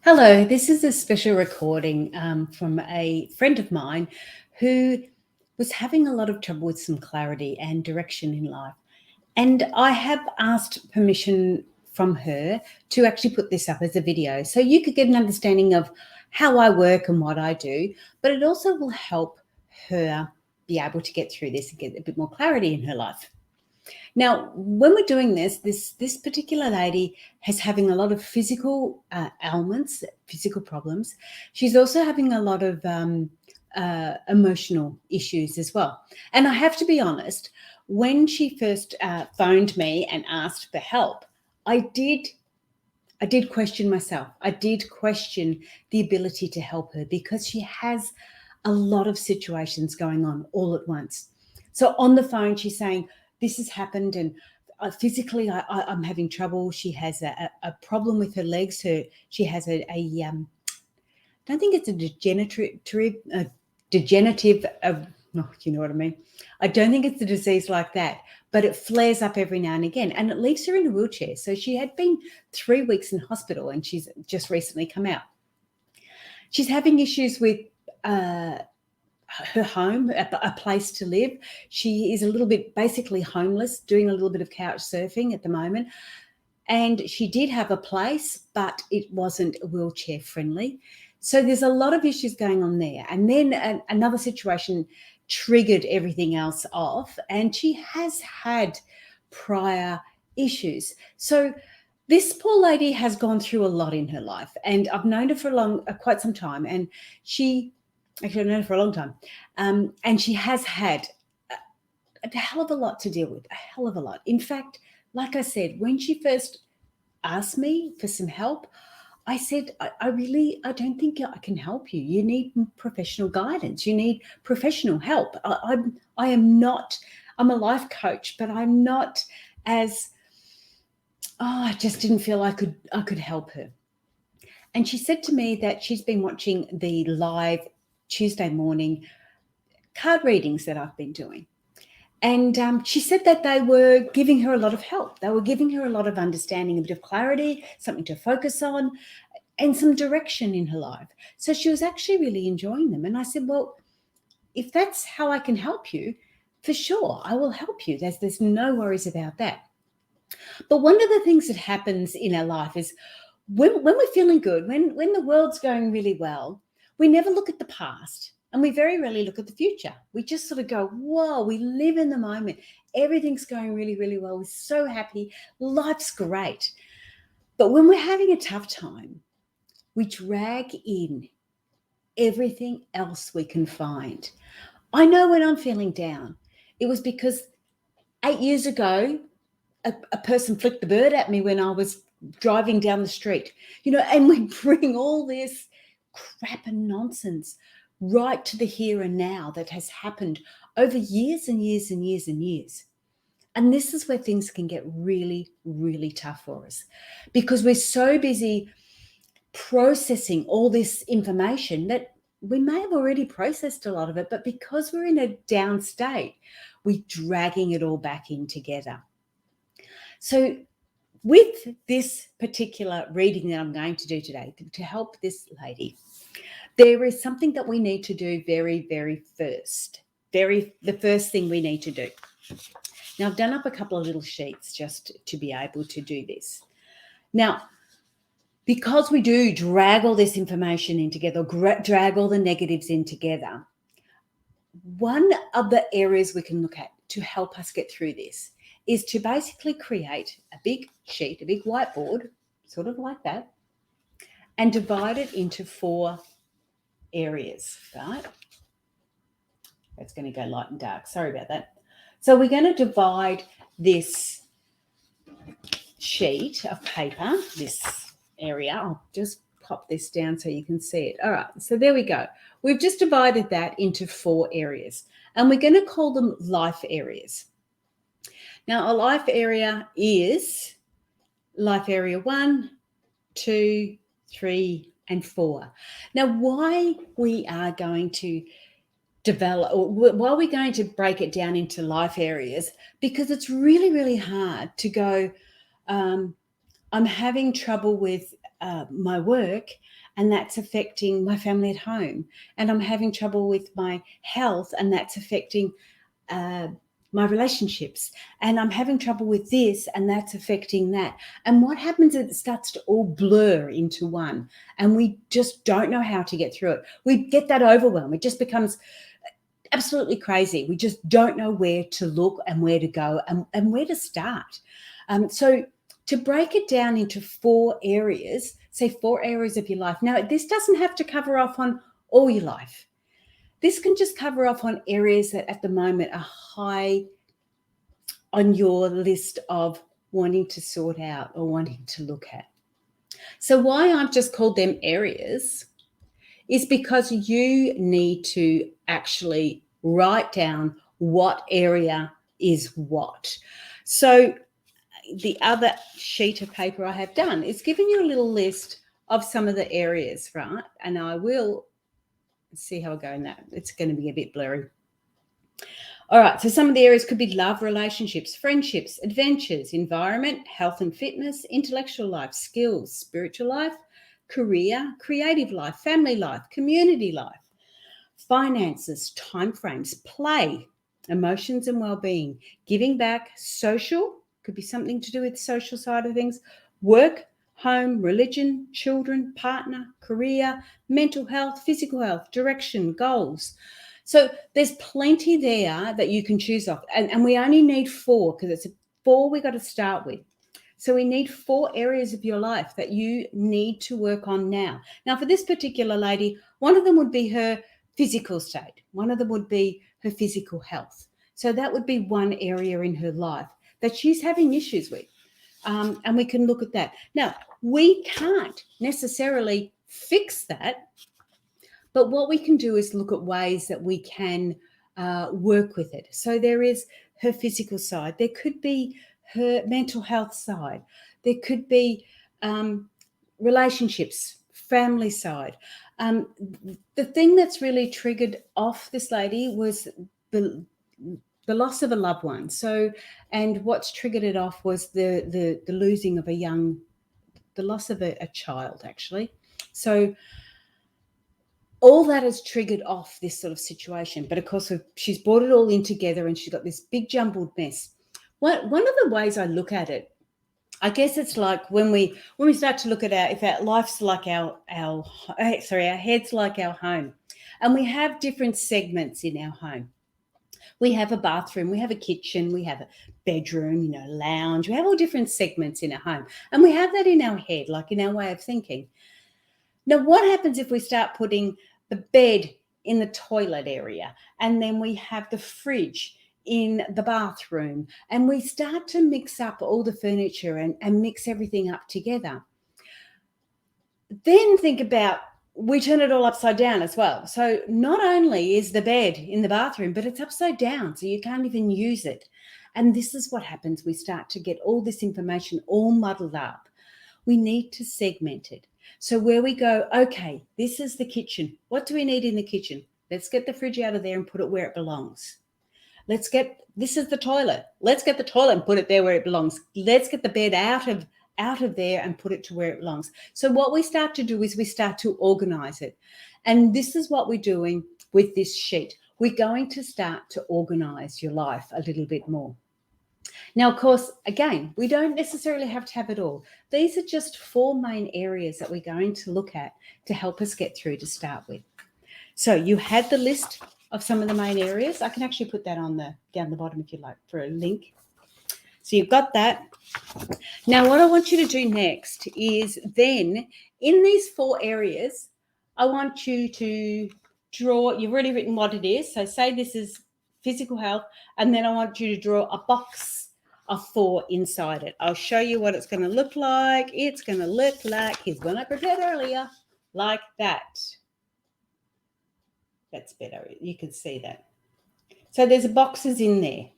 Hello, this is a special recording from a friend of mine who was having a lot of trouble with some clarity and direction in life. And I have asked permission from her to actually put this up as a video so you could get an understanding of how I work and what I do, but it also will help her be able to get through this and get a bit more clarity in her life. Now, when we're doing this particular lady is having a lot of physical ailments, physical problems. She's also having a lot of emotional issues as well. And I have to be honest, when she first phoned me and asked for help, I did question myself. I did question the ability to help her because she has a lot of situations going on all at once. So on the phone, she's saying, this has happened and physically I'm having trouble. She has a problem with her legs. She has I don't think it's a degenerative, no, you know what I mean? I don't think it's a disease like that, but it flares up every now and again and it leaves her in a wheelchair. So she had been 3 weeks in hospital and she's just recently come out. She's having issues with her home, a place to live. She is a little bit basically homeless, doing a little bit of couch surfing at the moment. And she did have a place, but it wasn't wheelchair friendly. So there's a lot of issues going on there. And then another situation triggered everything else off. And she has had prior issues. So this poor lady has gone through a lot in her life. And I've known her for quite some time. And I've known her for a long time. And she has had a hell of a lot to deal with, a hell of a lot. In fact, like I said, when she first asked me for some help, I said, I don't think I can help you. You need professional guidance. You need professional help. I'm a life coach, but I'm not as, I just didn't feel I could help her. And she said to me that she's been watching the live Tuesday morning card readings that I've been doing. And she said that they were giving her a lot of help. They were giving her a lot of understanding, a bit of clarity, something to focus on, and some direction in her life. So she was actually really enjoying them. And I said, well, if that's how I can help you, for sure, I will help you. There's no worries about that. But one of the things that happens in our life is when we're feeling good, when the world's going really well, we never look at the past and we very rarely look at the future. We just sort of go, whoa, we live in the moment. Everything's going really, really well. We're so happy. Life's great. But when we're having a tough time, we drag in everything else we can find. I know when I'm feeling down, it was because 8 years ago, a person flicked the bird at me when I was driving down the street, and we bring all this crap and nonsense right to the here and now that has happened over years and years and years and years. And this is where things can get really, really tough for us because we're so busy processing all this information that we may have already processed a lot of it, but because we're in a down state, we're dragging it all back in together. So with this particular reading that I'm going to do today to help this lady, there is something that we need to do very, very first. The first thing we need to do. Now, I've done up a couple of little sheets just to be able to do this. Now, because we do drag all this information in together, drag all the negatives in together, one of the areas we can look at to help us get through this is to basically create a big sheet, a big whiteboard, sort of like that, and divide it into 4 areas, right? It's going to go light and dark. Sorry about that. So we're going to divide this sheet of paper, this area. I'll just pop this down so you can see it. All right, so there we go. We've just divided that into 4 areas, and we're going to call them life areas. Now, a life area is life area 1, 2, 3, and 4. Now, why we are going to why we're going to break it down into life areas, because it's really, really hard to go, I'm having trouble with my work, and that's affecting my family at home. And I'm having trouble with my health, and that's affecting my relationships. And I'm having trouble with this, and that's affecting that. And what happens is it starts to all blur into one, and we just don't know how to get through it. We get that overwhelm. It just becomes absolutely crazy. We just don't know where to look and where to go and where to start. So to break it down into 4 areas, say 4 areas of your life. Now, this doesn't have to cover off on all your life. This can just cover off on areas that at the moment are high on your list of wanting to sort out or wanting to look at. So why I've just called them areas is because you need to actually write down what area is what. So the other sheet of paper I have done is giving you a little list of some of the areas, right? And I will see how I go in that. It's going to be a bit blurry. All right, so some of the areas could be love, relationships, friendships, adventures, environment, health and fitness, intellectual life, skills, spiritual life, career, creative life, family life, community life, finances, timeframes, play, emotions and well-being, giving back, social, could be something to do with the social side of things, work, home, religion, children, partner, career, mental health, physical health, direction, goals. So there's plenty there that you can choose off. And we only need 4 because it's 4 we got to start with. So we need 4 areas of your life that you need to work on now. Now, for this particular lady, one of them would be her physical state. One of them would be her physical health. So that would be one area in her life that she's having issues with. And we can look at that. Now, we can't necessarily fix that, but what we can do is look at ways that we can work with it. So there is her physical side. There could be her mental health side. There could be relationships, family side. The thing that's really triggered off this lady was the loss of a loved one. So, and what's triggered it off was the losing of the loss of a child, actually. So all that has triggered off this sort of situation. But of course, she's brought it all in together and she's got this big jumbled mess. One of the ways I look at it, I guess it's like when we start to look at if our life's like our head's like our home, and we have different segments in our home. We have a bathroom, we have a kitchen, we have a bedroom, lounge. We have all different segments in our home, and we have that in our head, like in our way of thinking. Now, what happens if we start putting the bed in the toilet area, and then we have the fridge in the bathroom, and we start to mix up all the furniture and mix everything up together? Then think about, we turn it all upside down as well. So not only is the bed in the bathroom, but it's upside down, so you can't even use it. And this is what happens. We start to get all this information all muddled up. We need to segment it. So where we go, okay, this is the kitchen. What do we need in the kitchen? Let's get the fridge out of there and put it where it belongs. This is the toilet. Let's get the toilet and put it there where it belongs. Let's get the bed out of there and put it to where it belongs. So what we start to do is we start to organize it. And this is what we're doing with this sheet. We're going to start to organize your life a little bit more. Now, of course, again, we don't necessarily have to have it all. These are just 4 main areas that we're going to look at to help us get through to start with. So you had the list of some of the main areas. I can actually put that down the bottom if you like for a link. So you've got that. Now, what I want you to do next is then in these 4 areas, I want you to draw, you've already written what it is. So say this is physical health, and then I want you to draw a box of 4 inside it. I'll show you what it's going to look like. It's going to look like, here's one I prepared earlier, like that. That's better. You can see that. So there's boxes in there.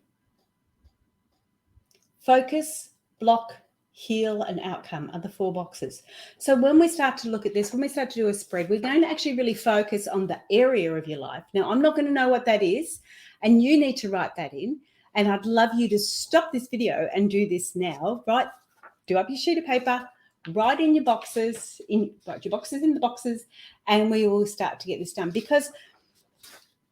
Focus, block, heal, and outcome are the 4 boxes. So when we start to look at this, when we start to do a spread, we're going to actually really focus on the area of your life. Now, I'm not going to know what that is, and you need to write that in. And I'd love you to stop this video and do this now, right? Do up your sheet of paper, Write in your boxes, write your boxes in the boxes, and we will start to get this done, because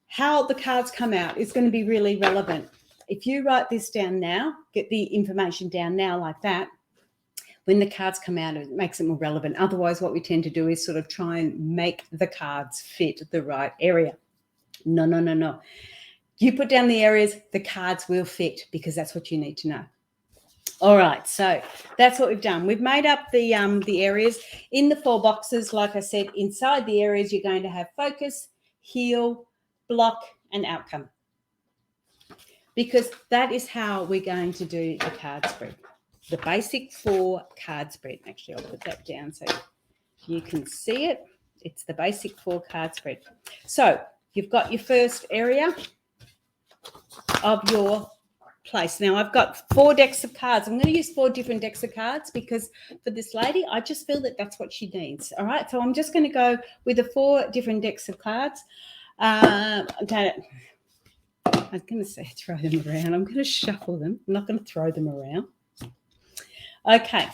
how the cards come out is going to be really relevant. If you write this down now, get the information down now like that, when the cards come out, it makes it more relevant. Otherwise, what we tend to do is sort of try and make the cards fit the right area. No. You put down the areas, the cards will fit, because that's what you need to know. All right, so that's what we've done. We've made up the areas in the 4 boxes. Like I said, inside the areas, you're going to have focus, heal, block, and outcome, because that is how we're going to do the card spread. The basic 4 card spread. Actually, I'll put that down so you can see it. It's the basic 4 card spread. So you've got your first area of your place. Now, I've got 4 decks of cards. I'm going to use 4 different decks of cards, because for this lady, I just feel that that's what she needs. All right, so I'm just going to go with the 4 different decks of cards. I was going to say throw them around. I'm going to shuffle them. I'm not going to throw them around. Okay,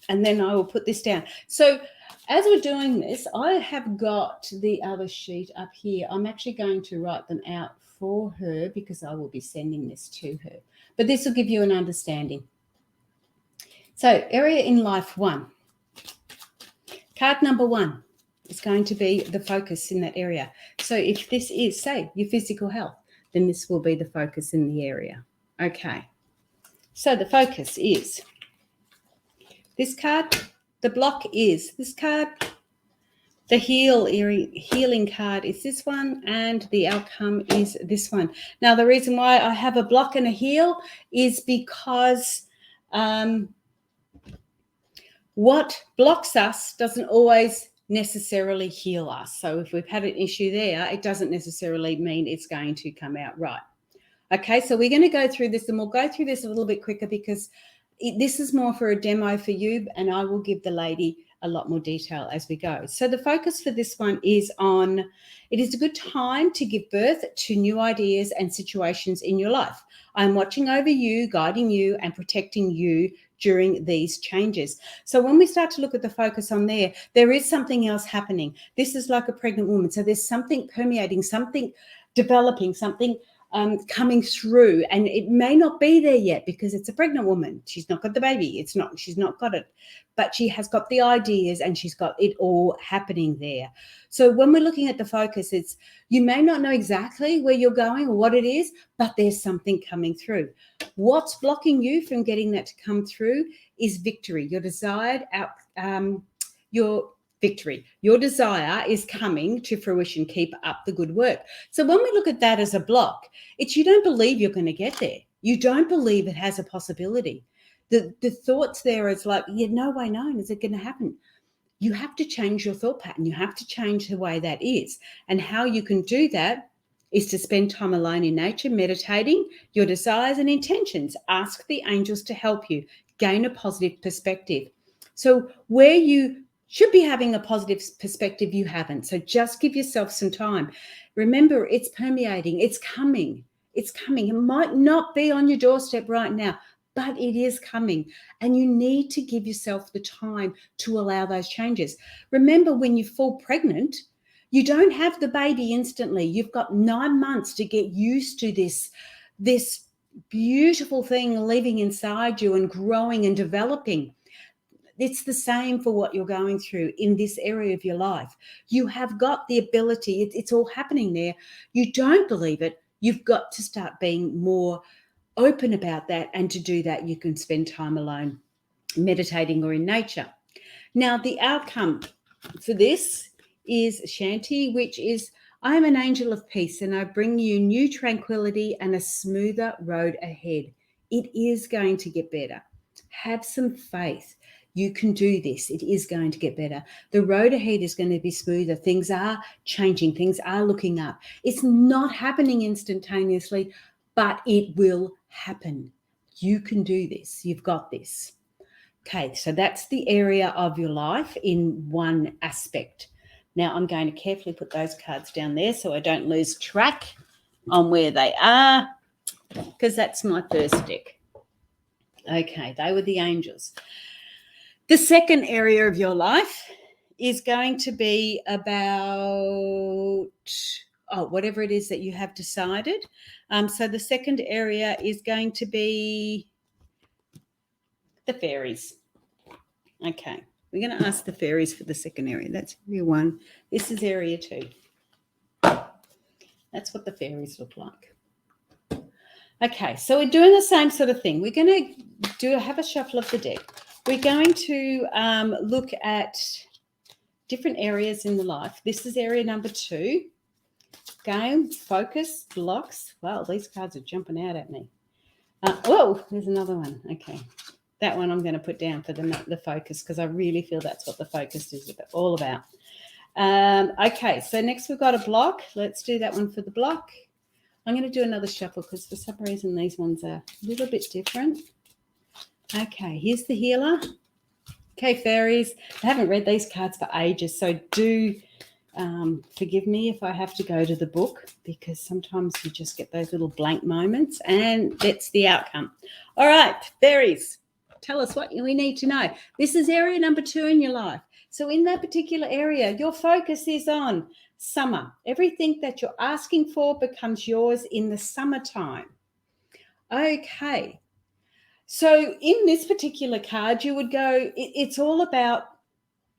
and then I will put this down. So as we're doing this, I have got the other sheet up here. I'm actually going to write them out for her, because I will be sending this to her. But this will give you an understanding. So area in life 1. Card number 1 is going to be the focus in that area. So if this is, say, your physical health, then this will be the focus in the area. Okay. So the focus is this card. The block is this card. The healing card is this one, and the outcome is this one. Now, the reason why I have a block and a heal is because what blocks us doesn't always necessarily heal us. So if we've had an issue there, it doesn't necessarily mean it's going to come out right. Okay, so we're going to go through this, and we'll go through this a little bit quicker, because this is more for a demo for you, and I will give the lady a lot more detail as we go. So the focus for this one is on, it is a good time to give birth to new ideas and situations in your life. I'm watching over you, guiding you, and protecting you during these changes. So when we start to look at the focus on there, there is something else happening. This is like a pregnant woman. So there's something permeating, something developing, something coming through, and it may not be there yet because it's a pregnant woman. She's not got the baby. She's not got it, but she has got the ideas, and she's got it all happening there. So when we're looking at the focus, it's, you may not know exactly where you're going or what it is, but there's something coming through. What's blocking you from getting that to come through is victory. Your desired victory. Your desire is coming to fruition. Keep up the good work. So when we look at that as a block, it's you don't believe you're going to get there. You don't believe it has a possibility. The thoughts there is like, yeah, no way known. Is it going to happen? You have to change your thought pattern. You have to change the way that is. And how you can do that is to spend time alone in nature, meditating your desires and intentions. Ask the angels to help you gain a positive perspective. So where you should be having a positive perspective, you haven't. So just give yourself some time. Remember, it's permeating. It's coming. It's coming. It might not be on your doorstep right now, but it is coming. And you need to give yourself the time to allow those changes. Remember, when you fall pregnant, you don't have the baby instantly. You've got 9 months to get used to this beautiful thing living inside you and growing and developing. It's the same for what you're going through in this area of your life. You have got the ability. It's all happening there. You don't believe it. You've got to start being more open about that. And to do that, you can spend time alone, meditating or in nature. Now, the outcome for this is Shanti, which is, I am an angel of peace, and I bring you new tranquility and a smoother road ahead. It is going to get better. Have some faith. You can do this. It is going to get better. The road ahead is going to be smoother. Things are changing. Things are looking up. It's not happening instantaneously, but it will happen. You can do this. You've got this. Okay, so that's the area of your life in one aspect. Now I'm going to carefully put those cards down there so I don't lose track on where they are, because that's my first deck. Okay, they were the angels. The second area of your life is going to be about whatever it is that you have decided. So the second area is going to be the fairies. Okay, we're going to ask the fairies for the second area. That's area 1. This is area 2. That's what the fairies look like. Okay, so we're doing the same sort of thing. We're going to have a shuffle of the deck. We're going to look at different areas in the life. This is area number 2. Game, focus, blocks. Wow, these cards are jumping out at me. There's another one. Okay, that one I'm going to put down for the focus, because I really feel that's what the focus is all about. Okay, so next we've got a block. Let's do that one for the block. I'm going to do another shuffle because for some reason these ones are a little bit different. Okay, here's the healer. Okay, fairies. I haven't read these cards for ages, so do forgive me if I have to go to the book, because sometimes you just get those little blank moments, and that's the outcome. All right, fairies, tell us what we need to know. This is area number 2 in your life. So in that particular area, your focus is on summer. Everything that you're asking for becomes yours in the summertime. Okay. So in this particular card, you would go, it's all about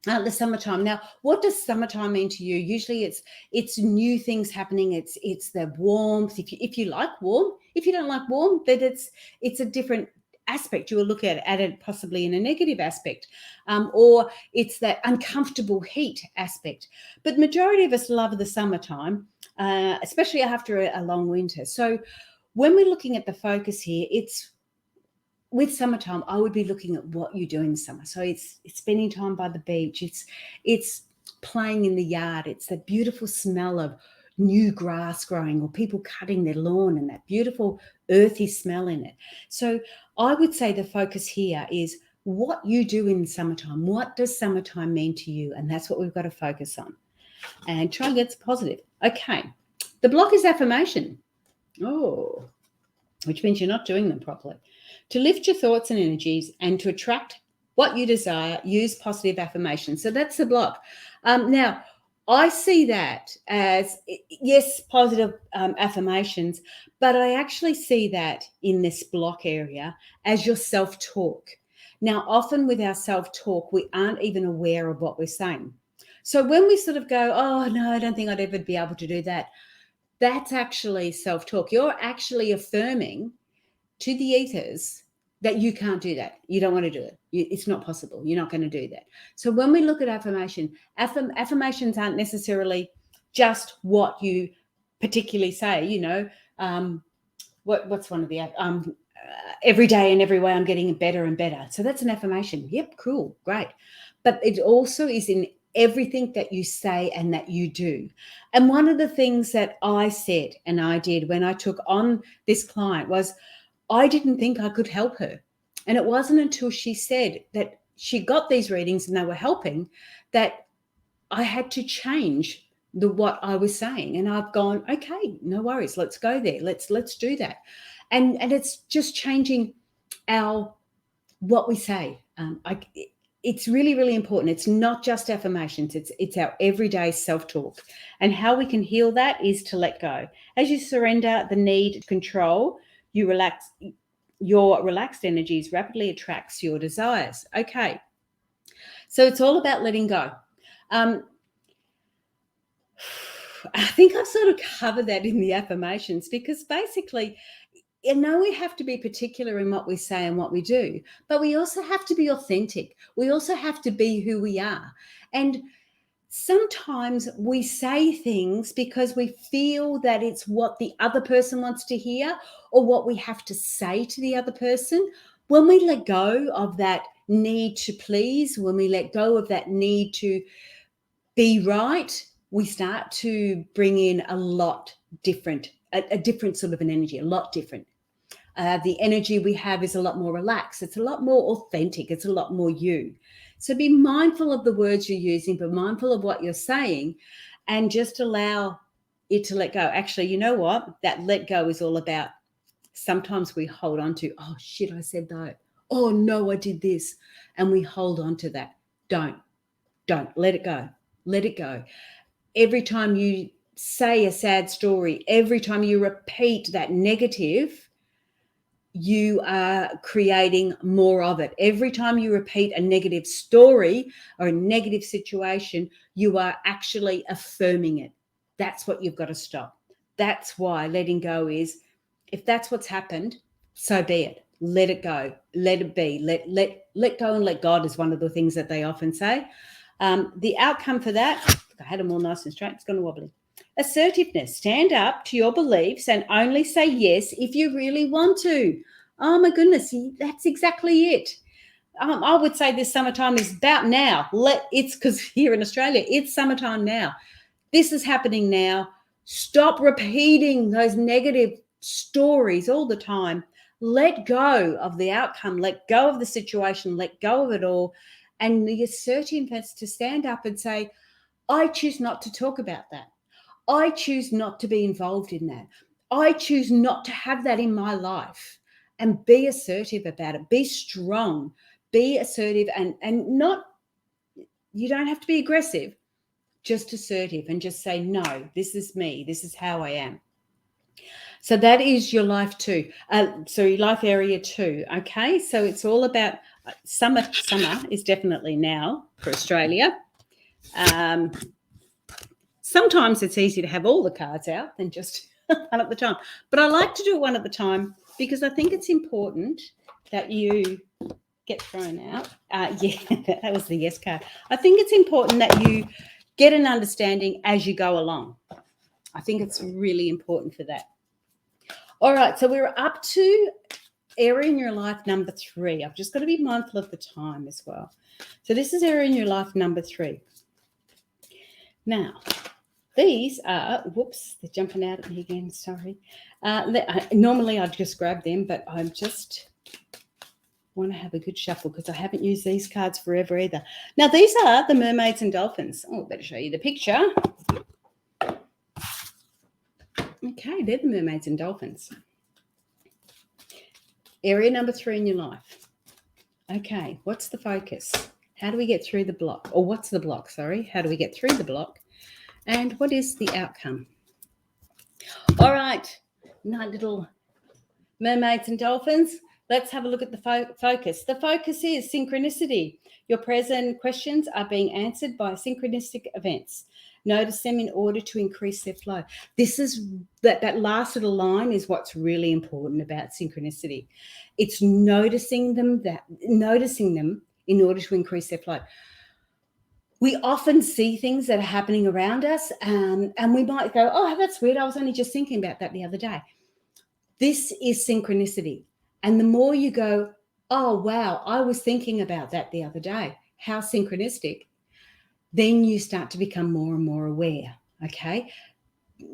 the summertime. Now, what does summertime mean to you? Usually it's new things happening. It's the warmth. If you like warm, if you don't like warm, then it's a different aspect. You will look at it possibly in a negative aspect, or it's that uncomfortable heat aspect. But majority of us love the summertime, especially after a long winter. So when we're looking at the focus here, it's with summertime, I would be looking at what you do in the summer. So it's spending time by the beach. It's playing in the yard. It's the beautiful smell of new grass growing, or people cutting their lawn, and that beautiful earthy smell in it. So I would say the focus here is what you do in summertime. What does summertime mean to you? And that's what we've got to focus on. And try and get positive. Okay. The block is affirmation. Oh, which means you're not doing them properly. To lift your thoughts and energies and to attract what you desire, use positive affirmation. So that's the block. Now, I see that as, yes, positive affirmations, but I actually see that in this block area as your self-talk. Now, often with our self-talk, we aren't even aware of what we're saying. So when we sort of go, oh, no, I don't think I'd ever be able to do that, that's actually self-talk. You're actually affirming to the ethers that you can't do that. You don't want to do it. It's not possible. You're not going to do that. So when we look at affirmation, affirmations aren't necessarily just what you particularly say. You know, what's one of the every day and every way I'm getting better and better. So that's an affirmation. Yep, cool, great. But it also is in everything that you say and that you do. And one of the things that I said and I did when I took on this client was, I didn't think I could help her. And it wasn't until she said that she got these readings and they were helping that I had to change what I was saying. And I've gone, okay, no worries. Let's go there. Let's do that. And it's just changing what we say. It's really, really important. It's not just affirmations. It's our everyday self-talk. And how we can heal that is to let go. As you surrender the need to control, you relax. Your relaxed energies rapidly attracts your desires. Okay. So it's all about letting go. I think I've sort of covered that in the affirmations, because basically, you know, we have to be particular in what we say and what we do, but we also have to be authentic. We also have to be who we are. And sometimes we say things because we feel that it's what the other person wants to hear or what we have to say to the other person. When we let go of that need to please, when we let go of that need to be right, we start to bring in a lot different, a different sort of an energy, a lot different. The energy we have is a lot more relaxed. It's a lot more authentic. It's a lot more you. So be mindful of the words you're using, be mindful of what you're saying, and just allow it to let go. Actually, you know what? That let go is all about, sometimes we hold on to, oh, shit, I said that. Oh no, I did this. And we hold on to that. Don't let it go. Let it go. Every time you say a sad story, every time you repeat that negative, you are creating more of it. Every time you repeat a negative story or a negative situation, you are actually affirming it. That's what you've got to stop. That's why letting go is, if that's what's happened, so be it. Let it go. Let it be. Let go and let God is one of the things that they often say. The outcome for that, I had them all nice and straight. It's gone wobbly. Assertiveness. Stand up to your beliefs and only say yes if you really want to. Oh my goodness, that's exactly it. I would say this summertime is about now. It's because here in Australia, it's summertime now. This is happening now. Stop repeating those negative stories all the time. Let go of the outcome. Let go of the situation. Let go of it all. And the assertiveness to stand up and say, I choose not to talk about that. I choose not to be involved in that. I choose not to have that in my life. And be assertive about it. Be strong. Be assertive and not, you don't have to be aggressive, just assertive and just say, no, this is me. This is how I am. So that is your life two. Life area 2. Okay. So it's all about summer. Summer is definitely now for Australia. Sometimes it's easier to have all the cards out than just one at the time. But I like to do it one at the time because I think it's important that you get thrown out. Yeah, that was the yes card. I think it's important that you get an understanding as you go along. I think it's really important for that. All right, so we're up to area in your life number 3. I've just got to be mindful of the time as well. So this is area in your life number 3. Now, these are, whoops, they're jumping out at me again, sorry. Normally I'd just grab them, but I'm just want to have a good shuffle because I haven't used these cards forever either. Now, these are the mermaids and dolphins. Oh, I better show you the picture. Okay, they're the mermaids and dolphins. Area number 3 in your life. Okay, what's the focus? How do we get through the block? Or what's the block, sorry? How do we get through the block? And what is the outcome? All right, my little mermaids and dolphins, let's have a look at the focus. The focus is synchronicity. Your present questions are being answered by synchronistic events. Notice them in order to increase their flow. This is that last little line is what's really important about synchronicity. It's noticing them in order to increase their flow. We often see things that are happening around us, and we might go, oh, that's weird. I was only just thinking about that the other day. This is synchronicity. And the more you go, oh, wow, I was thinking about that the other day. How synchronistic. Then you start to become more and more aware, okay?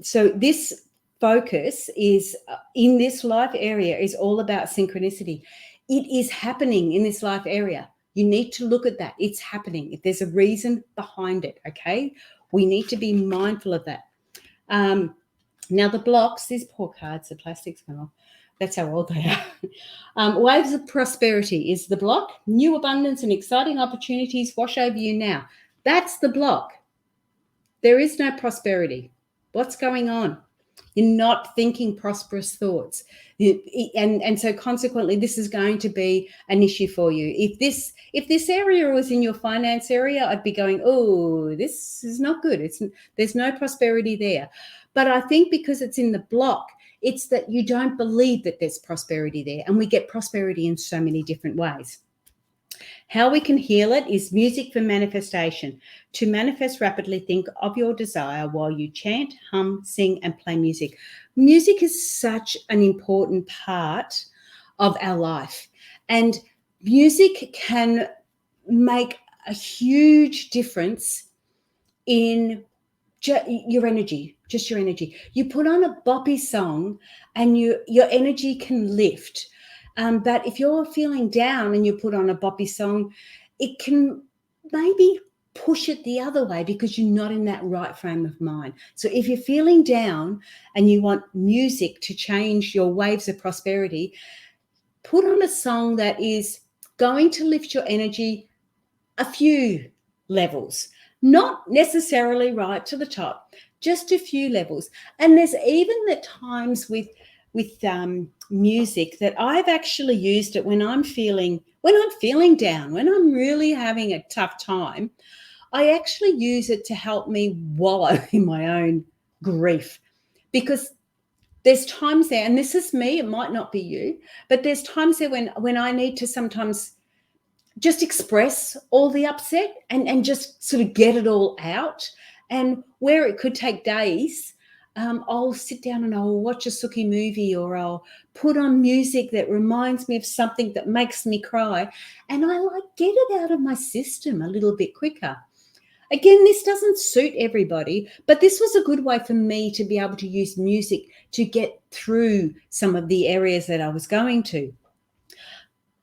So this focus is in this life area is all about synchronicity. It is happening in this life area. You need to look at that. It's happening. If there's a reason behind it, okay? We need to be mindful of that. Now the blocks, these poor cards, the plastic's gone off. That's how old they are. Waves of prosperity is the block. New abundance and exciting opportunities wash over you now. That's the block. There is no prosperity. What's going on? You're not thinking prosperous thoughts. And so consequently, this is going to be an issue for you. If this area was in your finance area, I'd be going, oh, this is not good. There's no prosperity there. But I think because it's in the block, it's that you don't believe that there's prosperity there. And we get prosperity in so many different ways. How we can heal it is music for manifestation. To manifest rapidly, think of your desire while you chant, hum, sing, and play music. Music is such an important part of our life. And music can make a huge difference in your energy, just your energy. You put on a boppy song and your energy can lift. But if you're feeling down and you put on a boppy song, it can maybe push it the other way because you're not in that right frame of mind. So if you're feeling down and you want music to change your waves of prosperity, put on a song that is going to lift your energy a few levels, not necessarily right to the top, just a few levels. And there's even the times with music that I've actually used it when I'm feeling down, when I'm really having a tough time. I actually use it to help me wallow in my own grief, because there's times there, and this is me, it might not be you, but there's times there when I need to sometimes just express all the upset and just sort of get it all out. And where it could take days, I'll sit down and I'll watch a Suki movie, or I'll put on music that reminds me of something that makes me cry, and I get it out of my system a little bit quicker. Again, this doesn't suit everybody, but this was a good way for me to be able to use music to get through some of the areas that I was going to.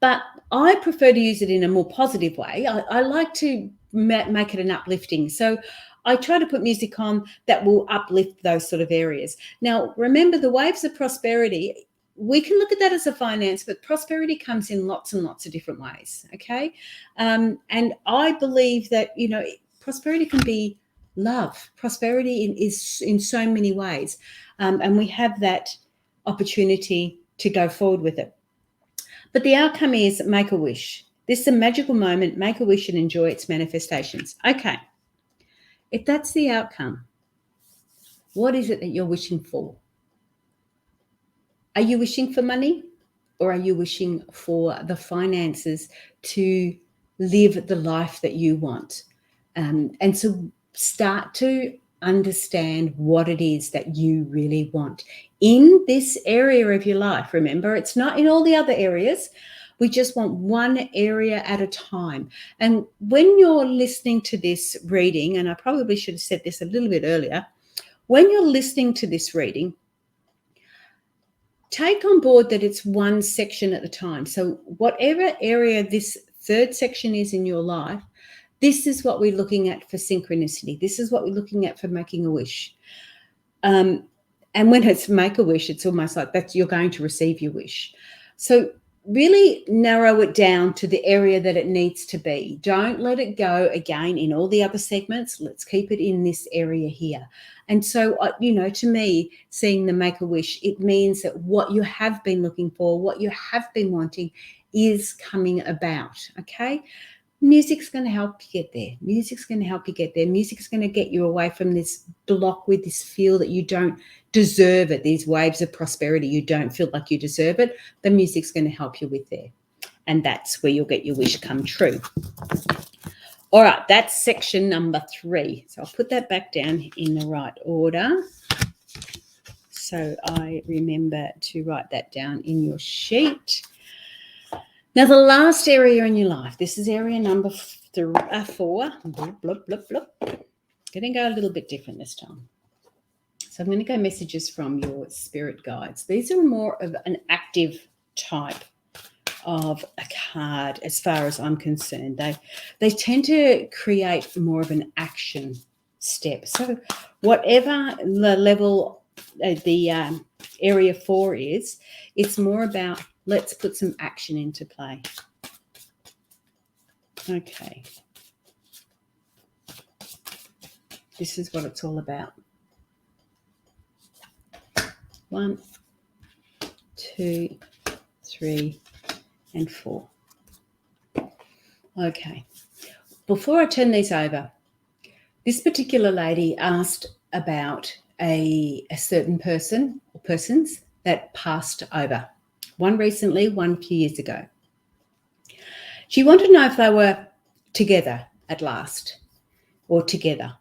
But I prefer to use it in a more positive way. I like to make it an uplifting. So I try to put music on that will uplift those sort of areas. Now, remember, the waves of prosperity, we can look at that as a finance, but prosperity comes in lots and lots of different ways, okay? And I believe that, prosperity can be love. Prosperity is in so many ways. And we have that opportunity to go forward with it. But the outcome is make a wish. This is a magical moment. Make a wish and enjoy its manifestations. Okay. If that's the outcome, what is it that you're wishing for? Are you wishing for money, or are you wishing for the finances to live the life that you want? And so start to understand what it is that you really want in this area of your life. Remember, it's not in all the other areas. We just want one area at a time. And when you're listening to this reading, and I probably should have said this a little bit earlier, when you're listening to this reading, take on board that it's one section at a time. So whatever area this third section is in your life, this is what we're looking at for synchronicity. This is what we're looking at for making a wish. And when it's make a wish, it's almost like that you're going to receive your wish. So really narrow it down to the area that it needs to be. Don't let it go again in all the other segments. Let's keep it in this area here. And so, to me, seeing the make a wish, it means that what you have been looking for, what you have been wanting is coming about, okay? Music's going to help you get there. Music's going to help you get there. Music's going to get you away from this block with this feel that you don't deserve it, these waves of prosperity. You don't feel like you deserve it. The music's going to help you with there. And that's where you'll get your wish come true. All right, that's section number 3. So I'll put that back down in the right order. So I remember to write that down in your sheet. Now, the last area in your life, this is area number 4. Blub, blub, blub, blub. Going to go a little bit different this time. So I'm going to go messages from your spirit guides. These are more of an active type of a card as far as I'm concerned. They tend to create more of an action step. So whatever the level, the area 4 is, it's more about let's put some action into play. Okay. This is what it's all about. 1, 2, 3, and 4. Okay. Before I turn these over, this particular lady asked about a certain person or persons that passed over. One recently, one a few years ago. She wanted to know if they were together at last or together.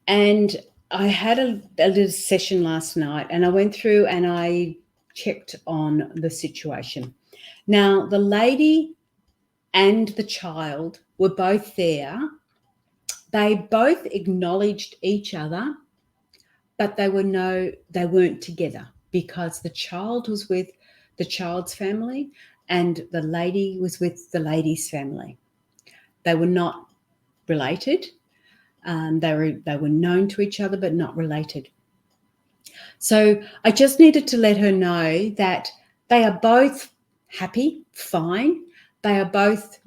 And I had a little session last night, and I went through and I checked on the situation. Now, the lady and the child were both there. They both acknowledged each other, but they weren't together because the child was with the child's family and the lady was with the lady's family. They were not related. They were known to each other, but not related. So I just needed to let her know that they are both happy, fine. They are both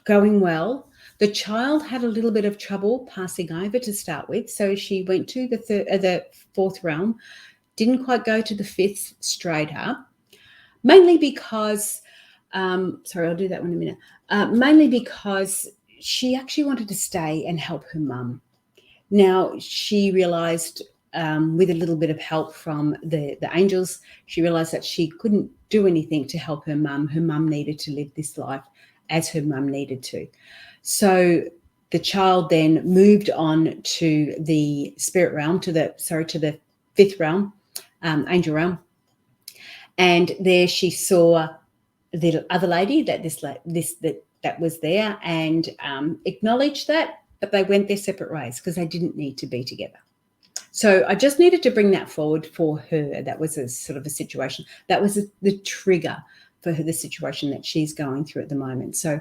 going well. The child had a little bit of trouble passing over to start with, so she went to the fourth realm, didn't quite go to the fifth straight up, mainly because, sorry, I'll do that one in a minute, mainly because she actually wanted to stay and help her mum. Now, she realised with a little bit of help from the angels, she realised that she couldn't do anything to help her mum. Her mum needed to live this life as her mum needed to. So the child then moved on to the spirit realm, to the fifth realm, angel realm. And there she saw the other lady that was there, and acknowledged that, but they went their separate ways because they didn't need to be together. So I just needed to bring that forward for her. That was a sort of a situation. That was the trigger for her, the situation that she's going through at the moment. So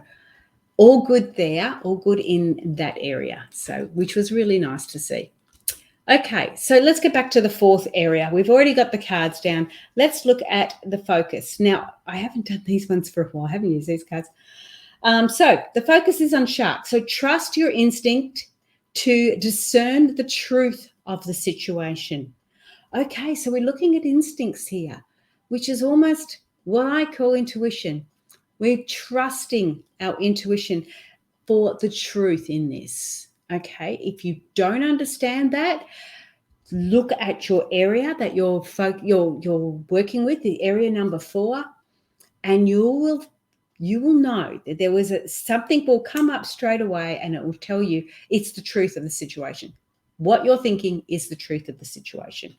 all good there, all good in that area. So, which was really nice to see. Okay, so let's get back to the fourth area. We've already got the cards down. Let's look at the focus. Now, I haven't done these ones for a while. I haven't used these cards. So the focus is on shark. So trust your instinct to discern the truth of the situation. Okay, so we're looking at instincts here, which is almost what I call intuition. We're trusting our intuition for the truth in this. Okay, if you don't understand that, look at your area that you're working with, the area number 4, and you will know that there was something will come up straight away, and it will tell you it's the truth of the situation. What you're thinking is the truth of the situation.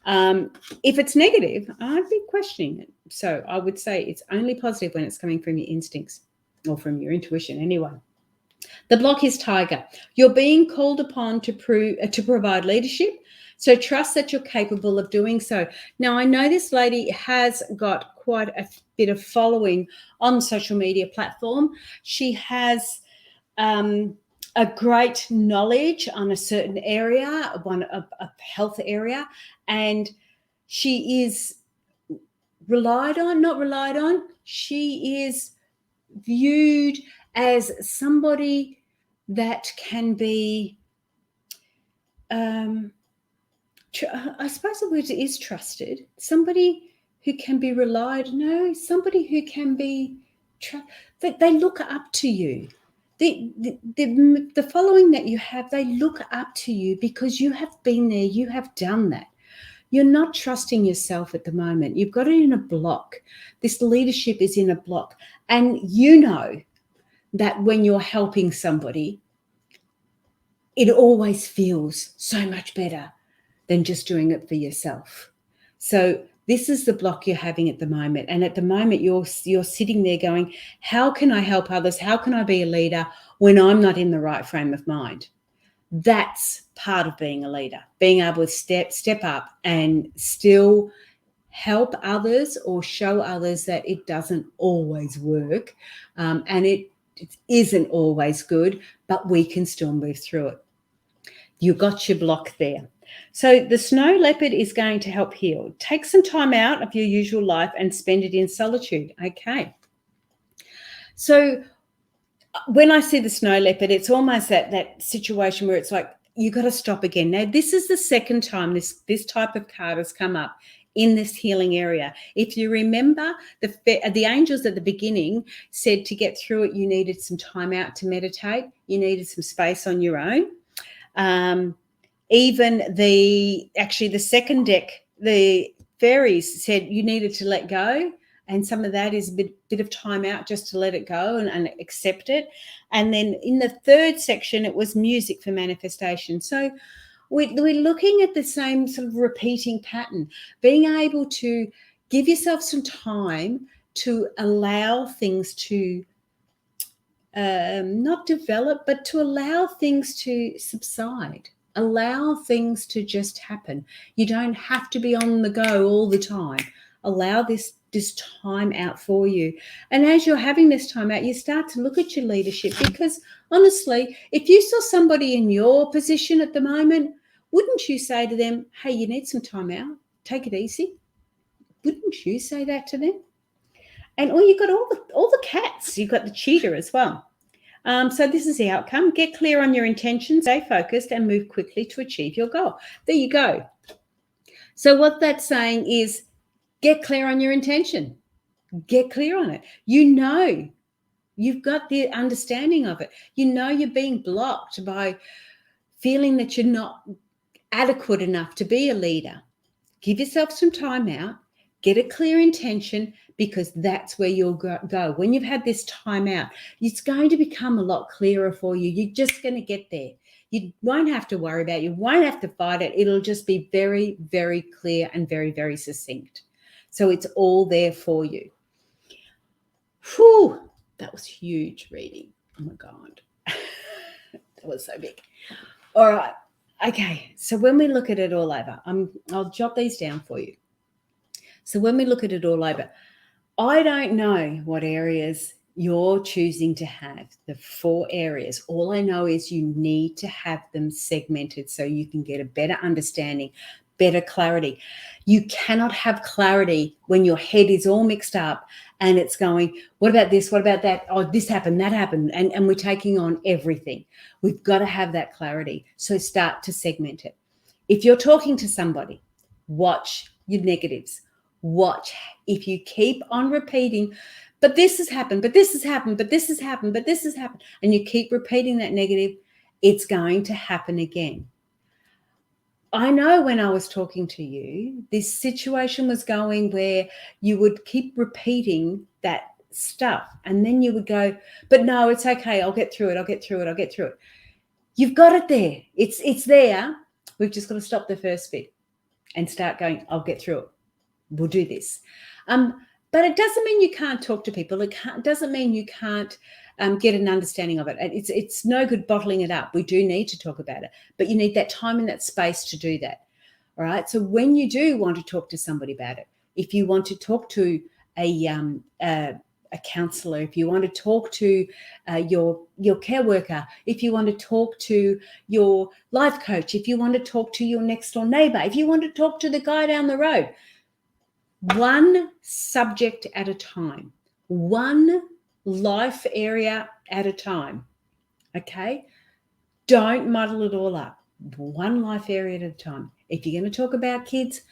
If it's negative, I'd be questioning it. So I would say it's only positive when it's coming from your instincts or from your intuition anyway. The block is tiger. You're being called upon to provide leadership. So trust that you're capable of doing so. Now, I know this lady has got quite a bit of following on social media platform. She has a great knowledge on a certain area, a health area, and she is not relied on. She is viewed as somebody that can be, I suppose the word is trusted. Somebody who can be relied. No, somebody who can be. They look up to you. The following that you have, they look up to you because you have been there. You have done that. You're not trusting yourself at the moment. You've got it in a block. This leadership is in a block. And you know that when you're helping somebody, it always feels so much better than just doing it for yourself. So this is the block you're having at the moment. And at the moment, you're sitting there going, how can I help others? How can I be a leader when I'm not in the right frame of mind? That's part of being a leader, being able to step up and still help others or show others that it doesn't always work, and it isn't always good, but we can still move through it. You got your block there. So the snow leopard is going to help heal. Take some time out of your usual life and spend it in solitude. Okay. So when I see the snow leopard, it's almost that situation where it's like, you got to stop again. Now, this is the second time this type of card has come up in this healing area. If you remember, the angels at the beginning said to get through it, you needed some time out to meditate. You needed some space on your own. Even the second deck, the fairies said you needed to let go. And some of that is a bit of time out just to let it go and accept it. And then in the third section, it was music for manifestation. So we're looking at the same sort of repeating pattern, being able to give yourself some time to allow things to not develop, but to allow things to subside, allow things to just happen. You don't have to be on the go all the time. Allow this time out for you. And as you're having this time out, you start to look at your leadership, because honestly, if you saw somebody in your position at the moment, wouldn't you say to them, hey, you need some time out, take it easy? Wouldn't you say that to them? And you've got all the cats. You've got the cheetah as well. So this is the outcome. Get clear on your intentions, stay focused, and move quickly to achieve your goal. There you go. So what that's saying is get clear on your intention. Get clear on it. You've got the understanding of it. You're being blocked by feeling that you're not adequate enough to be a leader. Give yourself some time out. Get a clear intention, because that's where you'll go. When you've had this time out, it's going to become a lot clearer for you. You're just going to get there. You won't have to worry about it. You won't have to fight it. It'll just be very, very clear and very, very succinct. So it's all there for you. Whew, that was huge reading. Oh, my God. That was so big. All right. Okay. So when we look at it all over, I'll jot these down for you. So when we look at it all over, I don't know what areas you're choosing to have, the 4 areas. All I know is you need to have them segmented so you can get a better understanding, better clarity. You cannot have clarity when your head is all mixed up and it's going, what about this? What about that? Oh, this happened, that happened. And we're taking on everything. We've got to have that clarity. So start to segment it. If you're talking to somebody, watch your negatives. Watch if you keep on repeating, but this has happened, but this has happened, but this has happened, but this has happened, and you keep repeating that negative, it's going to happen again. I know when I was talking to you, this situation was going where you would keep repeating that stuff, and then you would go, but no, it's okay. I'll get through it. I'll get through it. I'll get through it. You've got it there. It's there. We've just got to stop the first bit and start going, I'll get through it. We'll do this. But it doesn't mean you can't talk to people. It doesn't mean you can't get an understanding of it. It's no good bottling it up. We do need to talk about it, but you need that time and that space to do that. All right. So when you do want to talk to somebody about it, if you want to talk to a counselor, if you want to talk to your care worker, if you want to talk to your life coach, if you want to talk to your next door neighbor, if you want to talk to the guy down the road, one subject at a time, one life area at a time, okay? Don't muddle it all up. One life area at a time. If you're going to talk about kids,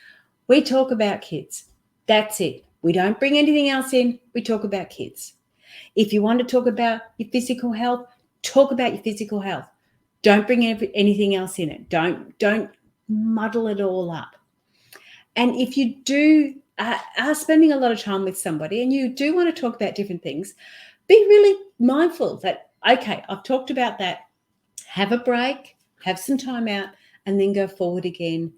we talk about kids. That's it. We don't bring anything else in. We talk about kids. If you want to talk about your physical health, talk about your physical health. Don't bring anything else in it. Don't muddle it all up. And if you are spending a lot of time with somebody and you do want to talk about different things, be really mindful that, okay, I've talked about that. Have a break, have some time out, and then go forward again,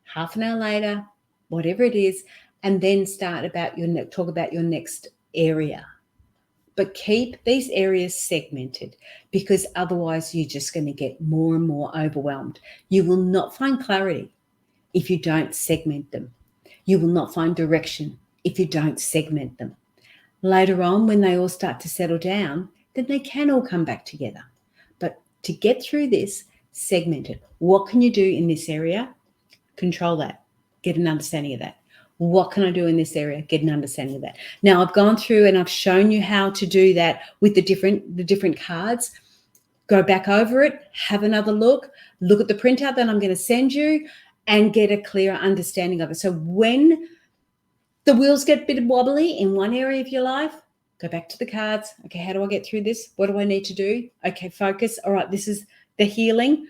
half an hour later, whatever it is, and then talk about your next area. But keep these areas segmented, because otherwise you're just going to get more and more overwhelmed. You will not find clarity if you don't segment them. You will not find direction if you don't segment them. Later on, when they all start to settle down, then they can all come back together. But to get through this, segment it. What can you do in this area? Control that. Get an understanding of that. What can I do in this area? Get an understanding of that. Now, I've gone through and I've shown you how to do that with the different cards. Go back over it, have another look at the printout that I'm going to send you, and get a clearer understanding of it. So when the wheels get a bit wobbly in one area of your life, go back to the cards. Okay, how do I get through this? What do I need to do? Okay, focus. All right, this is the healing.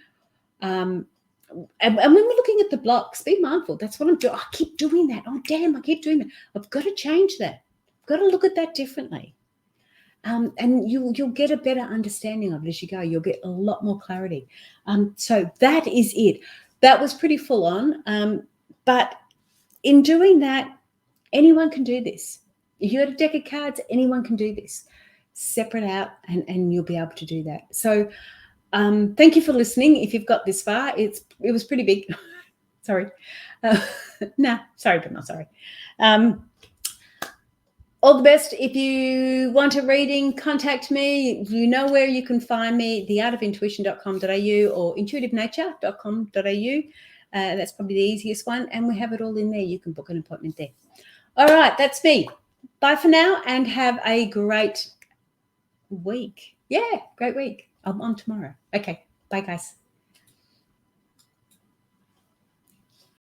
And when we're looking at the blocks, be mindful. That's what I'm doing. I keep doing that. Oh, damn, I keep doing that. I've got to change that. I've got to look at that differently. And you'll get a better understanding of it as you go. You'll get a lot more clarity. So that is it. That was pretty full on. But in doing that, anyone can do this. If you had a deck of cards, anyone can do this. Separate out and you'll be able to do that. So thank you for listening. If you've got this far, it was pretty big. Sorry. Sorry, but not sorry. All the best. If you want a reading, contact me. You know where you can find me, theartofintuition.com.au or intuitivenature.com.au. That's probably the easiest one. And we have it all in there. You can book an appointment there. All right, that's me. Bye for now and have a great week. Yeah, great week. I'm on tomorrow. Okay. Bye, guys.